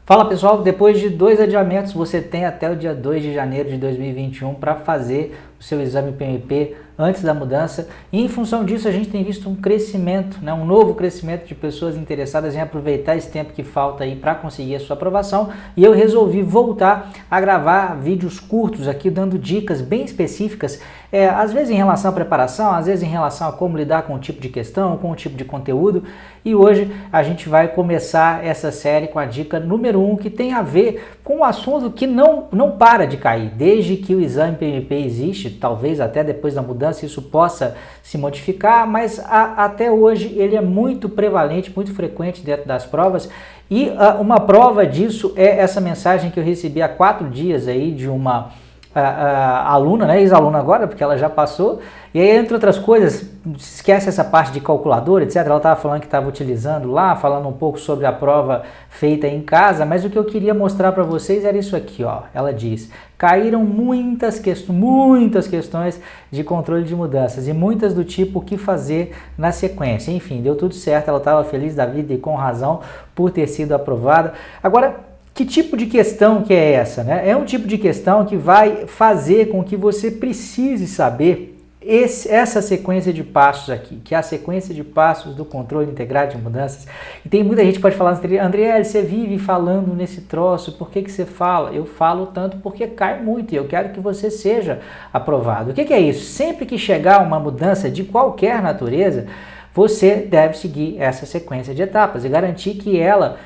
Fala pessoal, depois de 2 adiamentos você tem até o dia 2 de janeiro de 2021 para fazer o seu exame PMP antes da mudança e em função disso a gente tem visto um crescimento, um novo crescimento de pessoas interessadas em aproveitar esse tempo que falta aí para conseguir a sua aprovação e eu resolvi voltar a gravar vídeos curtos aqui dando dicas bem específicas, às vezes em relação à preparação, às vezes em relação a como lidar com o tipo de questão, com o tipo de conteúdo e hoje a gente vai começar essa série com a dica número 1 que tem a ver com um assunto que não para de cair, desde que o exame PMP existe, talvez até depois da mudança isso possa se modificar, mas até hoje ele é muito prevalente, muito frequente dentro das provas e uma prova disso é essa mensagem que eu recebi há 4 dias aí de uma aluna, ex-aluna agora, porque ela já passou, e aí entre outras coisas, esquece essa parte de calculadora, etc, ela estava falando que estava utilizando lá, falando um pouco sobre a prova feita em casa, mas o que eu queria mostrar para vocês era isso aqui, ó. Ela diz, caíram muitas questões de controle de mudanças, e muitas do tipo o que fazer na sequência, enfim, deu tudo certo, ela estava feliz da vida e com razão por ter sido aprovada. Agora, que tipo de questão que é essa? É um tipo de questão que vai fazer com que você precise saber essa sequência de passos aqui, que é a sequência de passos do controle integrado de mudanças. E tem muita gente que pode falar, André, você vive falando nesse troço, por que você fala? Eu falo tanto porque cai muito e eu quero que você seja aprovado. O que é isso? Sempre que chegar uma mudança de qualquer natureza, você deve seguir essa sequência de etapas e garantir que ela...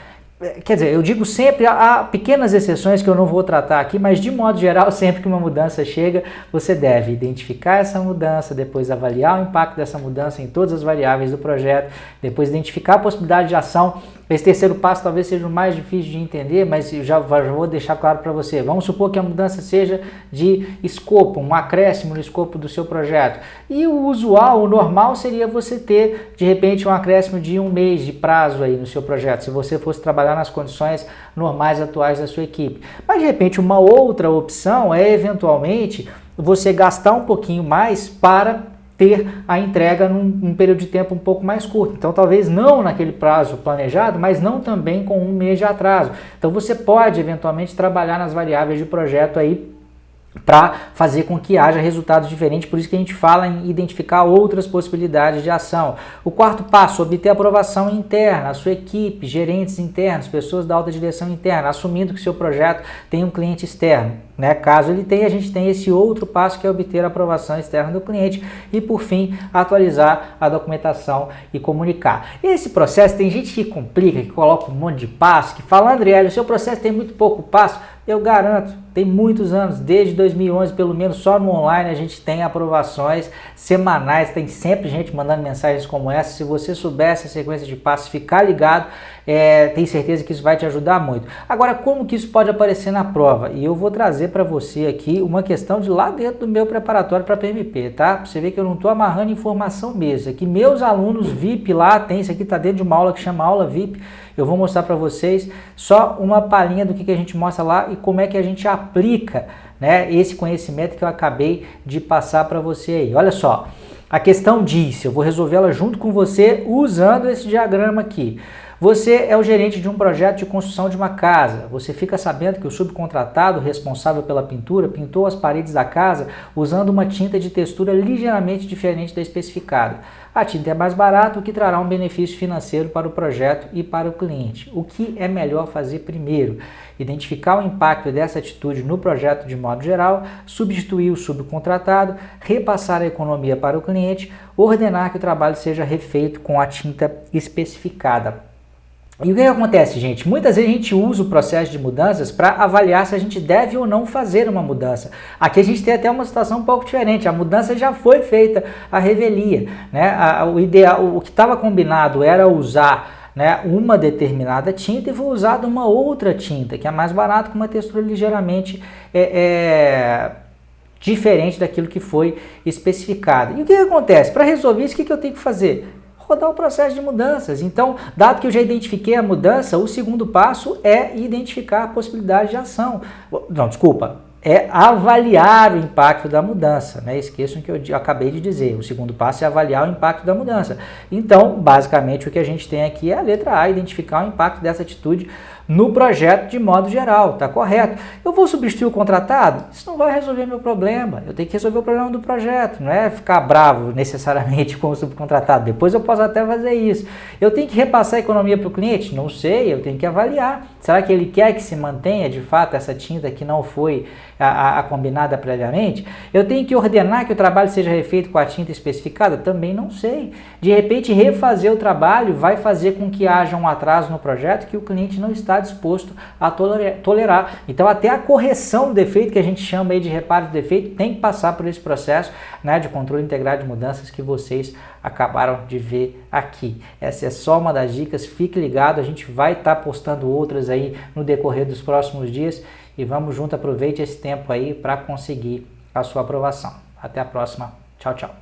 Quer dizer, eu digo sempre, há pequenas exceções que eu não vou tratar aqui, mas de modo geral, sempre que uma mudança chega, você deve identificar essa mudança, depois avaliar o impacto dessa mudança em todas as variáveis do projeto, depois identificar a possibilidade de ação. Esse terceiro passo talvez seja o mais difícil de entender, mas eu já vou deixar claro para você. Vamos supor que a mudança seja de escopo, um acréscimo no escopo do seu projeto. E o usual, o normal seria você ter, de repente, um acréscimo de 1 mês de prazo aí no seu projeto, se você fosse trabalhar nas condições normais atuais da sua equipe. Mas, de repente, uma outra opção é, eventualmente, você gastar um pouquinho mais para ter a entrega num período de tempo um pouco mais curto. Então, talvez não naquele prazo planejado, mas não também com 1 mês de atraso. Então, você pode, eventualmente, trabalhar nas variáveis de projeto aí para fazer com que haja resultados diferentes, por isso que a gente fala em identificar outras possibilidades de ação. O quarto passo, obter aprovação interna, a sua equipe, gerentes internos, pessoas da alta direção interna, assumindo que seu projeto tem um cliente externo. Caso ele tenha, a gente tem esse outro passo que é obter a aprovação externa do cliente e, por fim, atualizar a documentação e comunicar. Esse processo, tem gente que complica, que coloca um monte de passo, que fala, André, o seu processo tem muito pouco passo. Eu garanto, tem muitos anos, desde 2011, pelo menos só no online a gente tem aprovações semanais, tem sempre gente mandando mensagens como essa. Se você souber essa sequência de passos, ficar ligado, tenho certeza que isso vai te ajudar muito. Agora, como que isso pode aparecer na prova? E eu vou trazer para você aqui uma questão de lá dentro do meu preparatório para PMP, tá? Pra você ver que eu não estou amarrando informação mesmo. Aqui meus alunos VIP lá, isso aqui está dentro de uma aula que chama aula VIP. Eu vou mostrar para vocês só uma palhinha do que a gente mostra lá e como é que a gente aplica, esse conhecimento que eu acabei de passar para você aí. Olha só, a questão diz, eu vou resolvê-la junto com você usando esse diagrama aqui. Você é o gerente de um projeto de construção de uma casa. Você fica sabendo que o subcontratado responsável pela pintura pintou as paredes da casa usando uma tinta de textura ligeiramente diferente da especificada. A tinta é mais barata, o que trará um benefício financeiro para o projeto e para o cliente. O que é melhor fazer primeiro? Identificar o impacto dessa atitude no projeto de modo geral, substituir o subcontratado, repassar a economia para o cliente, ordenar que o trabalho seja refeito com a tinta especificada. E o que acontece, gente? Muitas vezes a gente usa o processo de mudanças para avaliar se a gente deve ou não fazer uma mudança. Aqui a gente tem até uma situação um pouco diferente. A mudança já foi feita, a revelia. O ideal, o que estava combinado era usar uma determinada tinta e foi usada uma outra tinta, que é mais barata, com uma textura ligeiramente diferente daquilo que foi especificado. E o que acontece? Para resolver isso, o que eu tenho que fazer? Rodar o processo de mudanças. Então, dado que eu já identifiquei a mudança, o segundo passo é identificar a possibilidade de ação. Não, desculpa. é avaliar o impacto da mudança, né? Esqueçam que eu acabei de dizer, o segundo passo é avaliar o impacto da mudança. Então, basicamente, o que a gente tem aqui é a letra A, identificar o impacto dessa atitude no projeto de modo geral, tá correto? Eu vou substituir o contratado? Isso não vai resolver meu problema, eu tenho que resolver o problema do projeto, não é ficar bravo necessariamente com o subcontratado, depois eu posso até fazer isso. Eu tenho que repassar a economia para o cliente? Não sei, eu tenho que avaliar. Será que ele quer que se mantenha de fato essa tinta que não foi a combinada previamente? Eu tenho que ordenar que o trabalho seja refeito com a tinta especificada? Também não sei. De repente, refazer o trabalho vai fazer com que haja um atraso no projeto que o cliente não está disposto a tolerar. Então, até a correção do defeito, que a gente chama aí de reparo de defeito, tem que passar por esse processo, né, de controle integrado de mudanças que vocês acabaram de ver aqui. Essa é só uma das dicas, fique ligado, a gente vai estar postando outras aí no decorrer dos próximos dias e vamos junto, aproveite esse tempo aí para conseguir a sua aprovação. Até a próxima, tchau, tchau.